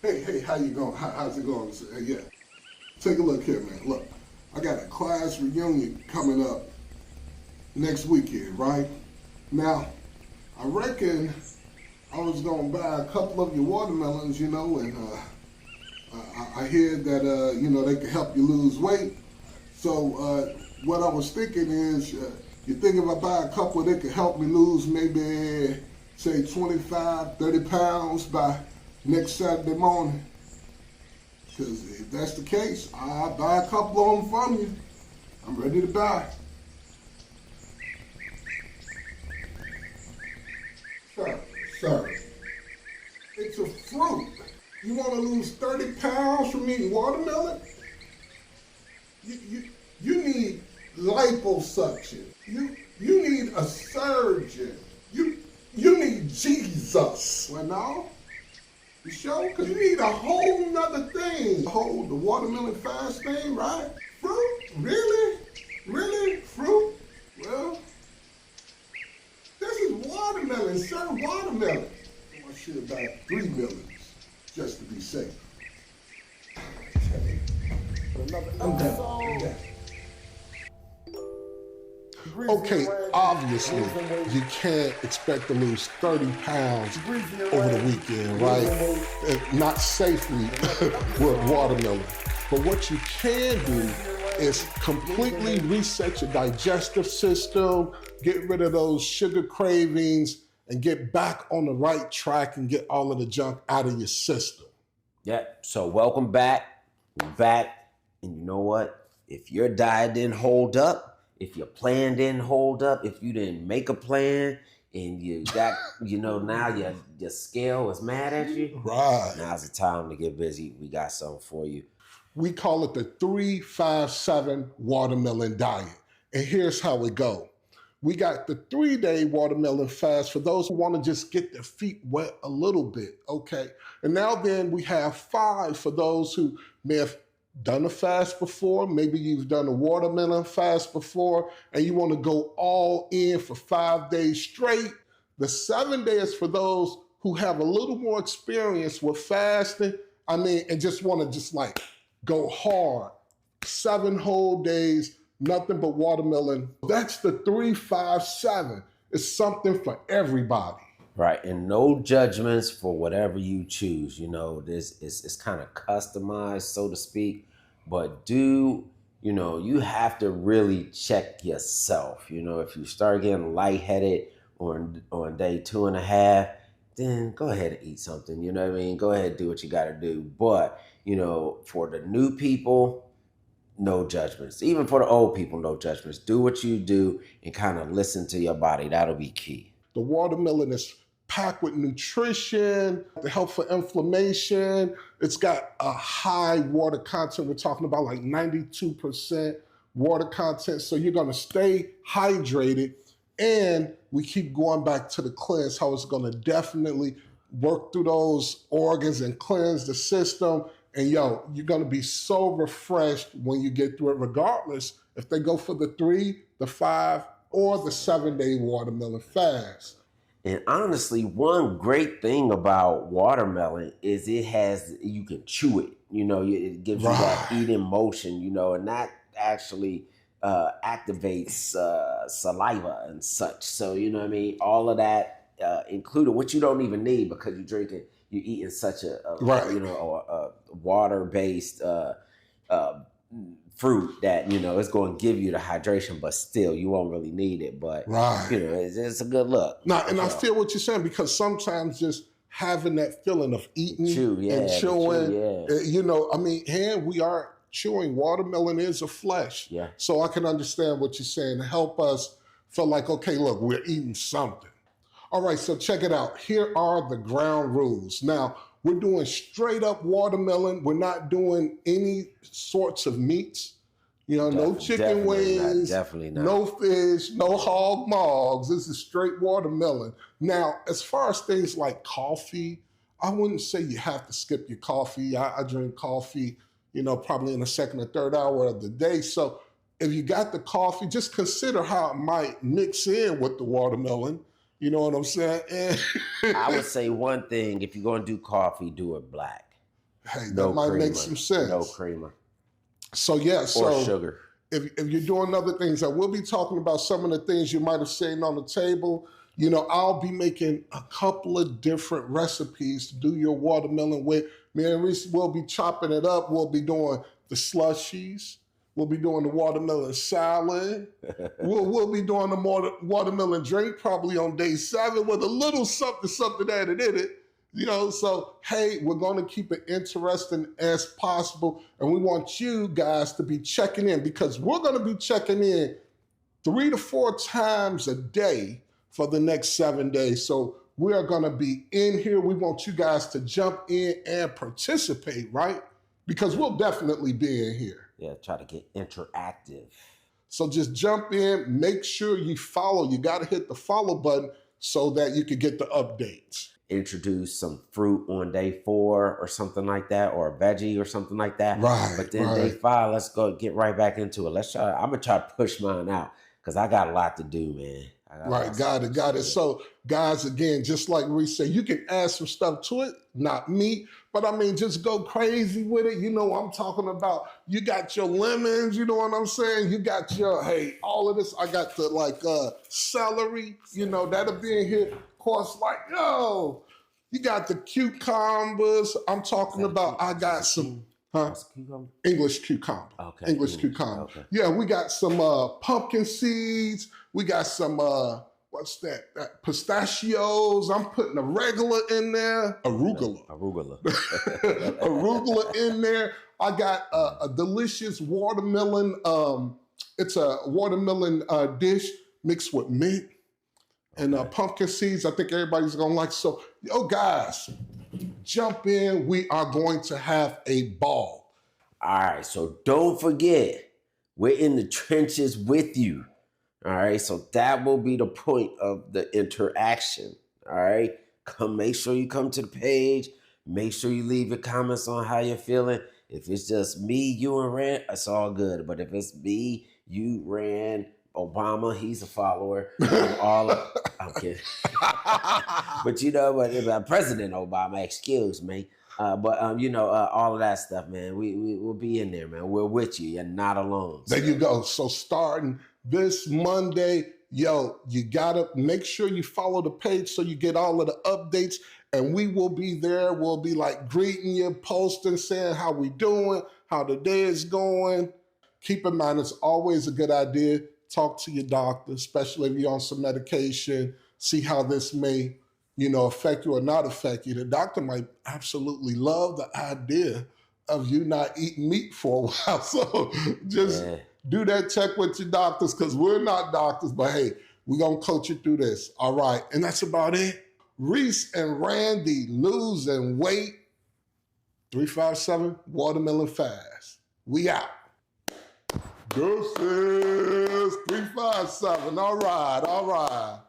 Hey, how you going? How's it going? Yeah. Take a look here, man. Look, I got a class reunion coming up next weekend, right? Now, I reckon I was gonna buy a couple of your watermelons, and I hear that they can help you lose weight. So what I was thinking is, you think if I buy a couple, they could help me lose maybe say 25, 30 pounds by next Saturday morning? Because if that's the case, I'll buy a couple of them from you. I'm ready to buy. Sir, it's a fruit. You want to lose 30 pounds from eating watermelon? You need liposuction. You need a surgeon. You need Jesus. Well, no. You sure? Because you need a whole nother thing. The watermelon fast thing, right? Fruit? Really? Really? Fruit? Well, this is watermelon, sir. Watermelon. I should buy 3 millions just to be safe. I'm done. Okay, obviously, you can't expect to lose 30 pounds over the weekend, right? And not safely with watermelon. But what you can do is completely reset your digestive system, get rid of those sugar cravings, and get back on the right track and get all of the junk out of your system. Yep, so welcome back. We're back. And you know what? If your diet didn't hold up, if your plan didn't hold up, if you didn't make a plan and you got, now your scale is mad at you, right? Now's the time to get busy. We got something for you. We call it the 3-5-7 watermelon diet. And here's how it goes. We got the 3-day watermelon fast for those who want to just get their feet wet a little bit, okay? And now then we have 5 for those who may have done a fast before, maybe you've done a watermelon fast before, and you want to go all in for 5 days straight. The 7 days for those who have a little more experience with fasting, and just want to go hard. 7 whole days, nothing but watermelon. That's the 3-5-7. It's something for everybody. Right, and no judgments for whatever you choose. This is kind of customized, so to speak. But you have to really check yourself. If you start getting lightheaded on day 2.5, then go ahead and eat something. You know what I mean? Go ahead and do what you got to do. But for the new people, no judgments. Even for the old people, no judgments. Do what you do and kind of listen to your body. That'll be key. The watermelon is packed with nutrition, to help for inflammation. It's got a high water content. We're talking about like 92% water content. So you're going to stay hydrated. And we keep going back to the cleanse, how it's going to definitely work through those organs and cleanse the system. And you're going to be so refreshed when you get through it, regardless if they go for the 3, the 5, or the 7-day watermelon fast. And honestly, one great thing about watermelon is you can chew it. It gives you that eating motion, and that actually activates saliva and such. So, all of that included, which you don't even need because you're eating such a water-based fruit that it's going to give you the hydration, but still you won't really need it. But it's a good look. I feel what you're saying, because sometimes just having that feeling of eating and chewing, and we are chewing. Watermelon is a flesh, so I can understand what you're saying to help us feel like, okay, look, we're eating something. All right, so check it out. Here are the ground rules. Now, we're doing straight up watermelon. We're not doing any sorts of meats. No chicken wings, definitely not. No fish, no hog maws. This is straight watermelon. Now, as far as things like coffee, I wouldn't say you have to skip your coffee. I drink coffee, probably in the second or third hour of the day. So if you got the coffee, just consider how it might mix in with the watermelon. You know what I'm saying? I would say one thing: if you're going to do coffee, do it black. Hey, that No might make creamer. some sense. No creamer. So yeah, Or sugar. If you're doing other things, I will be talking about some of the things you might have seen on the table. You know, I'll be making a couple of different recipes to do your watermelon with. Me and Reese will be chopping it up. We'll be doing the slushies. We'll be doing the watermelon salad. We'll be doing the watermelon drink probably on day 7 with a little something added in it. You know, so hey, we're going to keep it interesting as possible. And we want you guys to be checking in because we're going to be checking in 3 to 4 times a day for the next 7 days. So we are going to be in here. We want you guys to jump in and participate, right? Because we'll definitely be in here. Yeah, try to get interactive. So just jump in, make sure you follow. You got to hit the follow button so that you can get the updates. Introduce some fruit on day 4 or something like that, or a veggie or something like that. Right. But then day 5, let's go get right back into it. I'm gonna try to push mine out because I got a lot to do, man. Right, got it. So, guys, again, just like Reese said, you can add some stuff to it, not me, but I mean, just go crazy with it. You know what I'm talking about. You got your lemons, you know what I'm saying? You got your, hey, all of this. I got the celery, you know, that'll be in here. Of course, you got the cucumbers. I'm talking about, I got some, English cucumber. Okay. English cucumber. Okay. Yeah, we got some pumpkin seeds. We got some, what's that? Pistachios. I'm putting a regular in there. Arugula. Arugula in there. I got a delicious watermelon. It's a watermelon dish mixed with mint and pumpkin seeds. I think everybody's going to like. So, yo, guys, jump in. We are going to have a ball. All right. So don't forget, we're in the trenches with you. All right, so that will be the point of the interaction. All right, make sure you come to the page. Make sure you leave your comments on how you're feeling. If it's just me, you, and Rand, it's all good. But if it's me, you, Rand, Obama, he's a follower. I'm kidding. But you know what? President Obama, excuse me. All of that stuff, man. We'll be in there, man. We're with you. You're not alone. There you go. So starting this Monday, yo, you gotta make sure you follow the page so you get all of the updates. And we will be there. We'll be like greeting you, posting, saying how we doing, how the day is going. Keep in mind, it's always a good idea. Talk to your doctor, especially if you're on some medication. See how this may affect you or not affect you. The doctor might absolutely love the idea of you not eating meat for a while. So just do that check with your doctors because we're not doctors, but hey, we're going to coach you through this. All right. And that's about it. Reese and Randy losing weight. 357 Watermelon Fast. We out. Deuces. 357. All right.